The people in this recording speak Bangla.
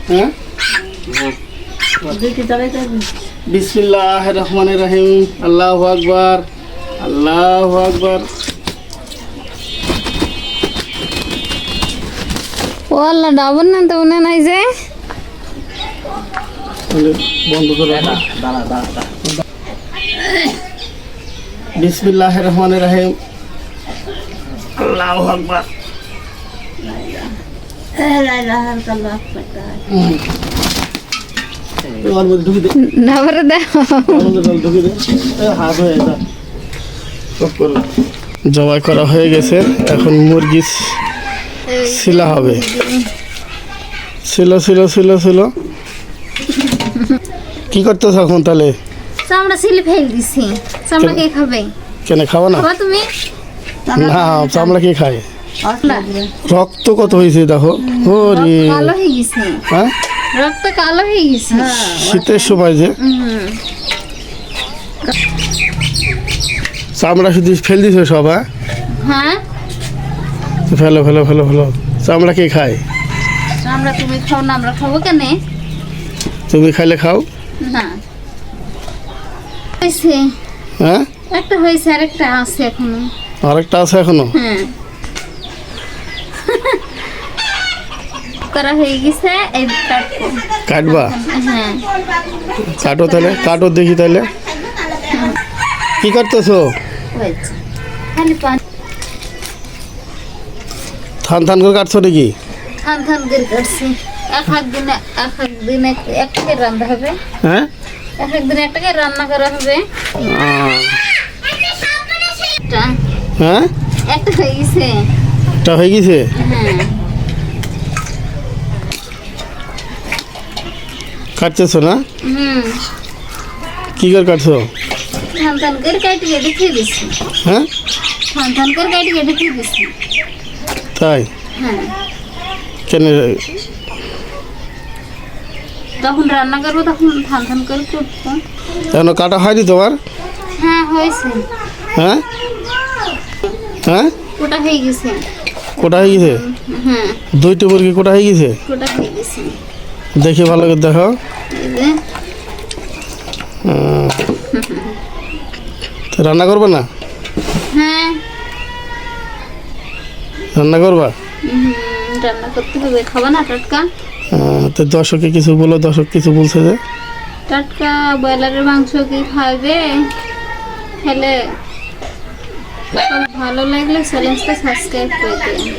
হ্যাঁ বিসমিল্লাহির রহমানির রহিম আল্লাহু আকবার আল্লাহু আকবার। ও আল্লাহ ডাবর না তো উনি নাই যে বন্ধ করে বিসমিল্লাহির রহমানির রহিম আল্লাহু আকবার। ডাবরে দেখো জবাই করা হয়ে গেছে, এখন মুরগি ছিলা হবে। ছিল ছিল ছিল ছিল কি করতেছ এখন তাহলে? চামড়া ছিলে ফেল দিছি। চামড়া কে খাবে? কেন খাওয়া না? খাবা তুমি? না, চামড়া কে খায়? রক্ত কত হয়েছে দেখো। ওরে কালো হয়ে গেছে। হ্যাঁ রক্ত কালো হয়ে গেছে। শীতের সময় যে চামড়া শুধু ফেল দিছে সব। হ্যাঁ ফেলো ফেলো ফেলো ফেলো। চামড়া কে খায়? চামড়া তুমি খাও না, আমরা খাবো কেন? তুমি খাইলে খাও না। হয়েছে হ্যাঁ একটা হয়েছে, আর একটা আছে এখনো। আরেকটা আছে এখনো? হ্যাঁ করা হয়ে গেছে। এই কাটবো। কাটবা? হ্যাঁ কাটো তাহলে, কাটো দেখি তাহলে। কি করতেছো? হয়েছে খালি পানি থান থান করে কাটছো নাকি? থান থান করে কাটছি। এক দিনে একটাকে রান্না হবে। হ্যাঁ এক দিনে একটাকে রান্না করা হবে। হ্যাঁ একটা হয়ে গেছে। এটা হয়ে গেছে? হ্যাঁ কাটতেছো না? কি করে কাটছো? থান থান করে কাটি কেটে খেয়ে দিচ্ছি। হ্যাঁ থান থান করে কাটি কেটে খেয়ে দিচ্ছি। তাই? হ্যাঁ কেন? যখন রান্না করবো তখন থান থান করে করবো। এখনো কাটা হয়নি তোমার? হ্যাঁ হয়েছে। হ্যাঁ হ্যাঁ ওটা হয়ে গেছে। কোটা হয়ে গেছে? হ্যাঁ দুইটা মুরগি কোটা হয়ে গেছে? ওটা হয়ে গেছে। দেখি ভালো করে দেখো। এই যে তো রান্না করবে না? হ্যাঁ রান্না করবা? রান্না করতে হবে। খাবা না টাটকা? তো দর্শকে কিছু বলো, দর্শক কিছু বলছে যে টাটকা ব্রয়লারের মাংস কি খাবে? খেলে ভালো লাগলে চ্যানেলটা সাবস্ক্রাইব করে দিন।